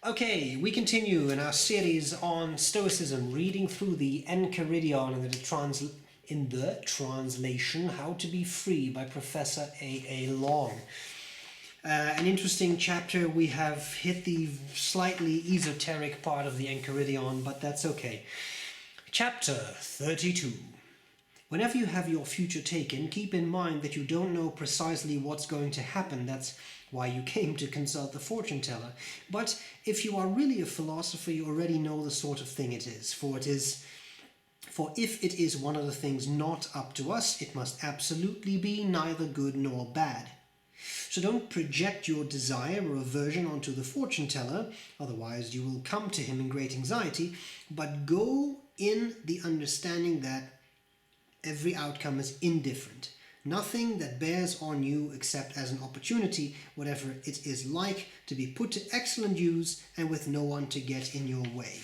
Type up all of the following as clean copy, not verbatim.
Okay, we continue in our series on Stoicism, reading through the Enchiridion in the translation How to Be Free by Professor A.A. Long. An interesting chapter. We have hit the slightly esoteric part of the Enchiridion, but that's okay. Chapter 32. Whenever you have your future taken, keep in mind that you don't know precisely what's going to happen. That's why you came to consult the fortune teller. But if you are really a philosopher, you already know the sort of thing it is. For if it is one of the things not up to us, it must absolutely be neither good nor bad. So don't project your desire or aversion onto the fortune teller, otherwise you will come to him in great anxiety, but go in the understanding that every outcome is indifferent. Nothing that bears on you except as an opportunity, whatever it is like, to be put to excellent use and with no one to get in your way.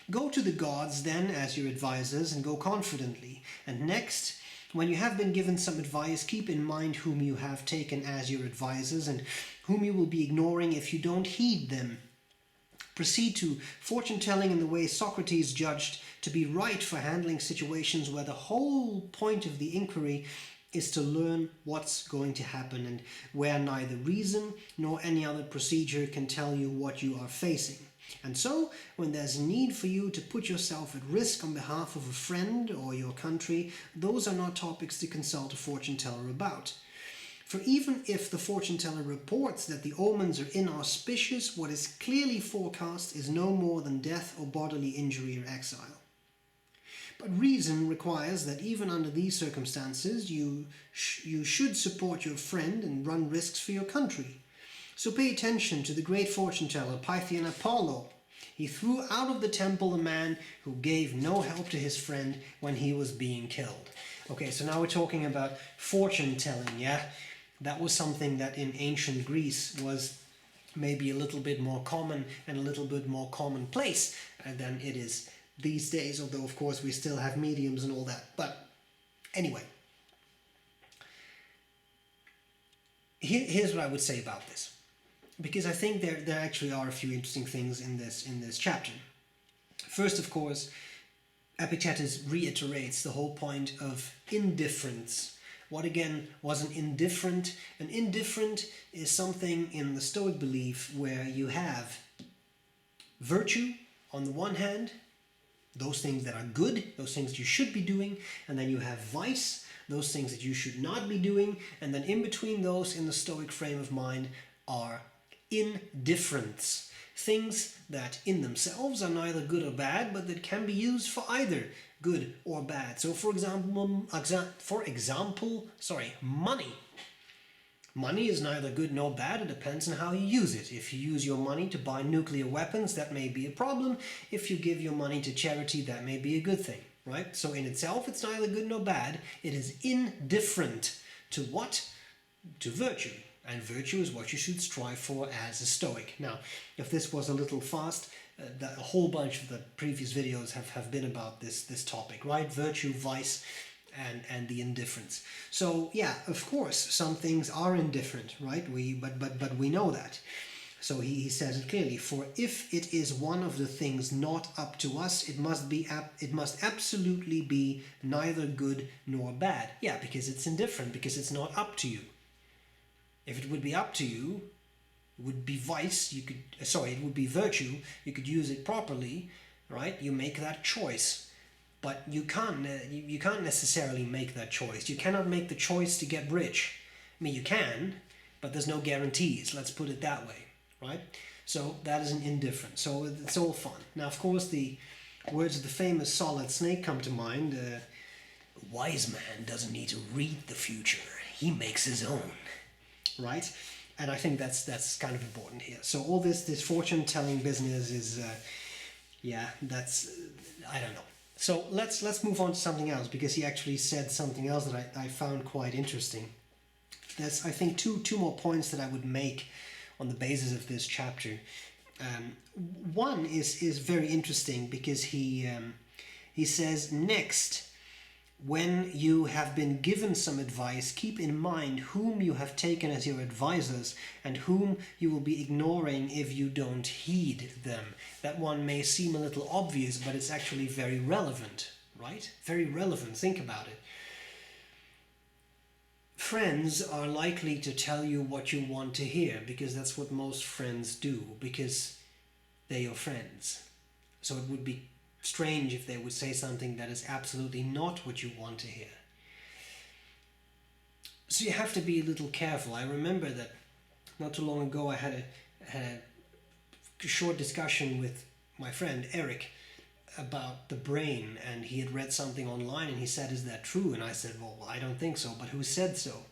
Go to the gods then as your advisors and go confidently. And next, when you have been given some advice, keep in mind whom you have taken as your advisors and whom you will be ignoring if you don't heed them. Proceed to fortune-telling in the way Socrates judged to be right for handling situations where the whole point of the inquiry is to learn what's going to happen and where neither reason nor any other procedure can tell you what you are facing. And so, when there's a need for you to put yourself at risk on behalf of a friend or your country, those are not topics to consult a fortune-teller about. For even if the fortune-teller reports that the omens are inauspicious, what is clearly forecast is no more than death or bodily injury or exile. But reason requires that even under these circumstances, you should support your friend and run risks for your country. So pay attention to the great fortune-teller Pythian Apollo. He threw out of the temple a man who gave no help to his friend when he was being killed. Okay, so now we're talking about fortune-telling, yeah? That was something that in ancient Greece was maybe a little bit more common and a little bit more commonplace than it is these days, although of course we still have mediums and all that. But anyway, here's what I would say about this, because I think there actually are a few interesting things in this chapter. First, of course, Epictetus reiterates the whole point of indifference. What again was an indifferent? An indifferent is something in the Stoic belief where you have virtue on the one hand, those things that are good, those things you should be doing, and then you have vice, those things that you should not be doing, and then in between those in the Stoic frame of mind are indifference. Things that in themselves are neither good or bad, but that can be used for either good or bad. So for example, money. Money is neither good nor bad, it depends on how you use it. If you use your money to buy nuclear weapons, that may be a problem. If you give your money to charity, that may be a good thing, right? So in itself, it's neither good nor bad. It is indifferent to what? To virtue. And virtue is what you should strive for as a Stoic. Now, if this was a little fast, a whole bunch of the previous videos have been about this topic, right? Virtue, vice, and the indifference. So yeah, of course, some things are indifferent, right? But we know that. So he says it clearly. For if it is one of the things not up to us, it must absolutely be neither good nor bad. Yeah, because it's indifferent, because it's not up to you. If it would be up to you, it would be vice. It would be virtue. You could use it properly, right? You make that choice. But you can't necessarily make that choice. You cannot make the choice to get rich. I mean, you can, but there's no guarantees. Let's put it that way, right? So that is an indifference. So it's all fun. Now, of course, the words of the famous Solid Snake come to mind. A wise man doesn't need to read the future. He makes his own, right? And I think that's kind of important here. So all this fortune-telling business is, that's, I don't know. So let's move on to something else, because he actually said something else that I found quite interesting. There's, I think, two more points that I would make on the basis of this chapter. One is very interesting because he says, next, when you have been given some advice, keep in mind whom you have taken as your advisors and whom you will be ignoring if you don't heed them. That one may seem a little obvious, but it's actually very relevant, right? Very relevant. Think about it. Friends are likely to tell you what you want to hear because that's what most friends do, because they're your friends. So it would be strange if they would say something that is absolutely not what you want to hear. So you have to be a little careful. I remember that not too long ago I had a short discussion with my friend Eric about the brain, and he had read something online and he said, "Is that true?" And I said, "Well, I don't think so, but who said so?"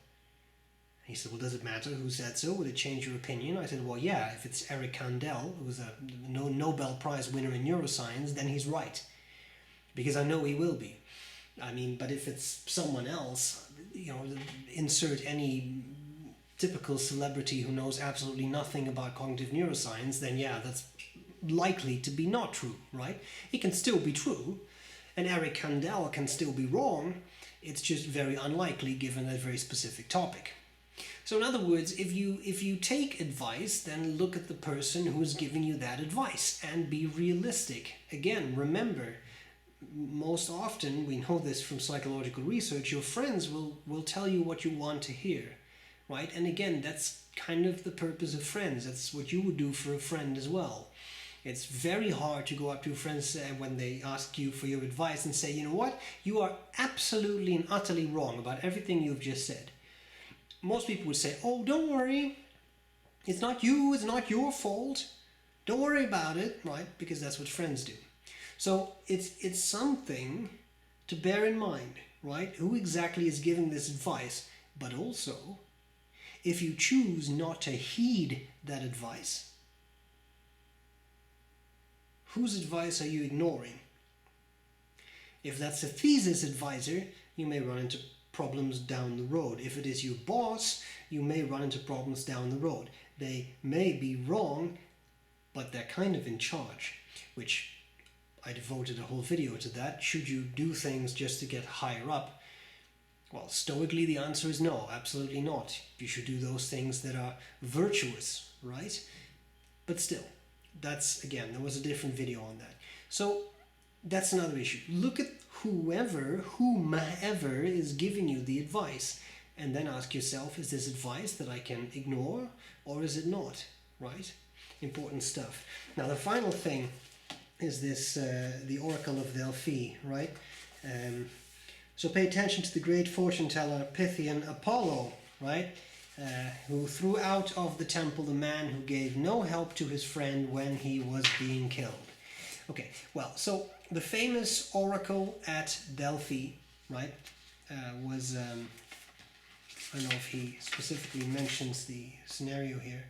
He said, "Well, does it matter who said so? Would it change your opinion?" I said, "Well, yeah, if it's Eric Kandel, who was a Nobel Prize winner in neuroscience, then he's right. Because I know he will be. I mean, but if it's someone else, you know, insert any typical celebrity who knows absolutely nothing about cognitive neuroscience, then yeah, that's likely to be not true, right? It can still be true, and Eric Kandel can still be wrong. It's just very unlikely given that very specific topic." So in other words, if you take advice, then look at the person who is giving you that advice and be realistic. Again, remember, most often, we know this from psychological research, your friends will tell you what you want to hear, right? And again, that's kind of the purpose of friends. That's what you would do for a friend as well. It's very hard to go up to your friends when they ask you for your advice and say, "You know what? You are absolutely and utterly wrong about everything you've just said." Most people would say, "Oh, don't worry. It's not you. It's not your fault. Don't worry about it," right? Because that's what friends do. So it's something to bear in mind, right? Who exactly is giving this advice? But also, if you choose not to heed that advice, whose advice are you ignoring? If that's a thesis advisor, you may run into problems down the road. If it is your boss, you may run into problems down the road. They may be wrong, but they're kind of in charge, which I devoted a whole video to that. Should you do things just to get higher up? Well, stoically the answer is no, absolutely not. You should do those things that are virtuous, right? But still, that's, again, there was a different video on that. So that's another issue. Look at whomever is giving you the advice, and then ask yourself, is this advice that I can ignore or is it not, right? Important stuff. Now the final thing is this, the Oracle of Delphi, right? So pay attention to the great fortune teller Pythian Apollo, right? Who threw out of the temple the man who gave no help to his friend when he was being killed. Okay, well, so the famous Oracle at Delphi, right, was, I don't know if he specifically mentions the scenario here.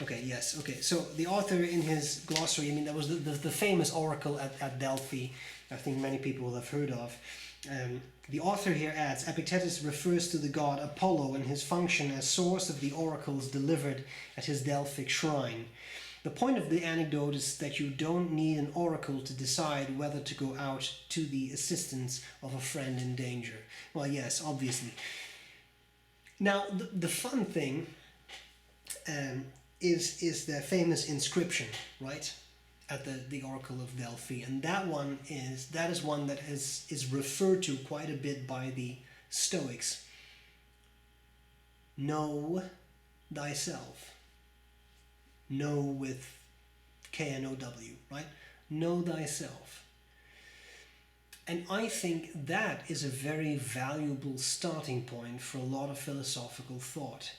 Okay, yes, okay, so the author in his glossary, I mean, that was the famous Oracle at Delphi, I think many people will have heard of. The author here adds, Epictetus refers to the god Apollo and his function as source of the oracles delivered at his Delphic shrine. The point of the anecdote is that you don't need an oracle to decide whether to go out to the assistance of a friend in danger. Well, yes, obviously. Now, the fun thing is the famous inscription, right, at the Oracle of Delphi, and that is one that is referred to quite a bit by the Stoics. Know thyself. Know with K-N-O-W, right? Know thyself. And I think that is a very valuable starting point for a lot of philosophical thought.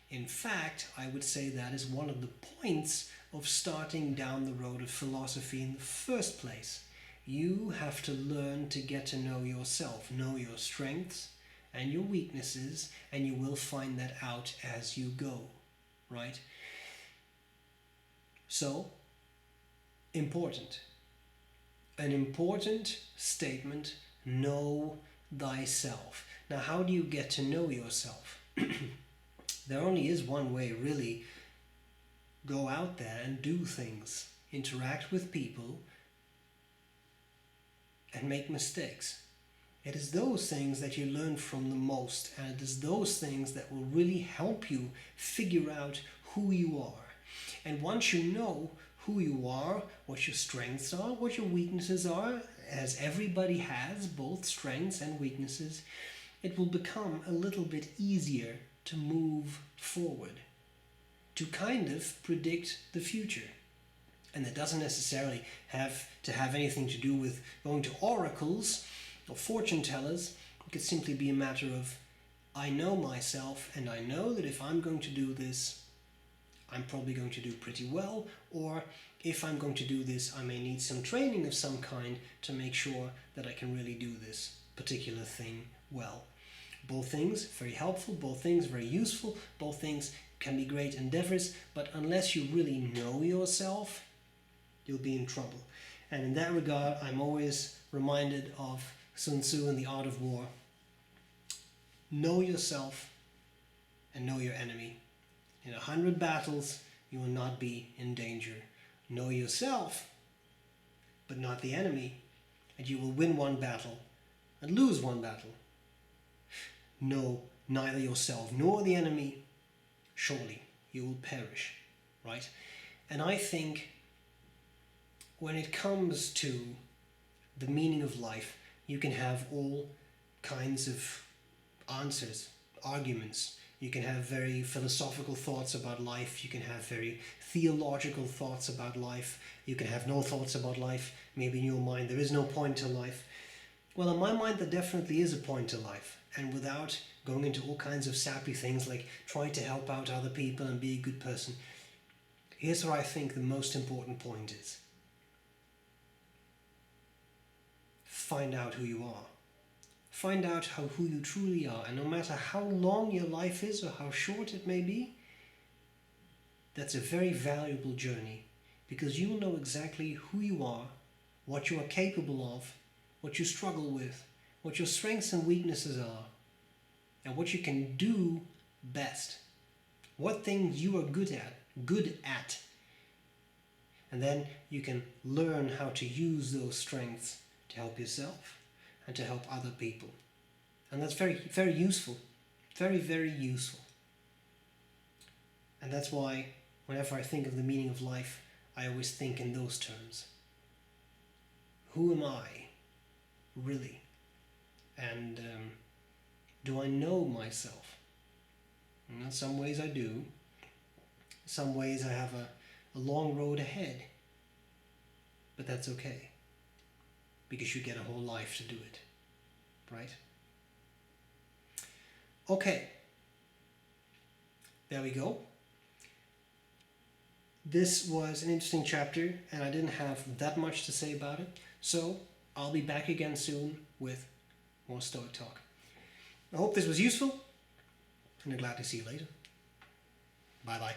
In fact, I would say that is one of the points of starting down the road of philosophy in the first place. You have to learn to get to know yourself, know your strengths and your weaknesses, and you will find that out as you go, right? So, important. An important statement, know thyself. Now, how do you get to know yourself? There only is one way, really. Go out there and do things. Interact with people and make mistakes. It is those things that you learn from the most, and it is those things that will really help you figure out who you are. And once you know who you are, what your strengths are, what your weaknesses are, as everybody has both strengths and weaknesses, it will become a little bit easier to move forward, to kind of predict the future. And it doesn't necessarily have to have anything to do with going to oracles or fortune tellers. It could simply be a matter of, I know myself and I know that if I'm going to do this, I'm probably going to do pretty well, or if I'm going to do this, I may need some training of some kind to make sure that I can really do this particular thing well. Both things very helpful, both things very useful, both things can be great endeavors, but unless you really know yourself, you'll be in trouble. And in that regard, I'm always reminded of Sun Tzu in The Art of War. Know yourself and know your enemy. In 100 battles, you will not be in danger. Know yourself, but not the enemy, and you will win one battle and lose one battle. Know neither yourself nor the enemy, surely you will perish, right? And I think when it comes to the meaning of life, you can have all kinds of answers, arguments. You can have very philosophical thoughts about life. You can have very theological thoughts about life. You can have no thoughts about life. Maybe in your mind there is no point to life. Well, in my mind there definitely is a point to life. And without going into all kinds of sappy things like trying to help out other people and be a good person, here's what I think the most important point is. Find out who you are. Find out who you truly are, and no matter how long your life is or how short it may be, that's a very valuable journey, because you will know exactly who you are, what you are capable of, what you struggle with, what your strengths and weaknesses are, and what you can do best, what things you are good at. And then you can learn how to use those strengths to help yourself and to help other people. And that's very, very useful. Very, very useful. And that's why whenever I think of the meaning of life, I always think in those terms. Who am I, really? And do I know myself? And in some ways I do. In some ways I have a long road ahead. But that's okay, because you get a whole life to do it, right? Okay, there we go. This was an interesting chapter, and I didn't have that much to say about it, so I'll be back again soon with more Stoic talk. I hope this was useful, and I'm glad to see you later. Bye-bye.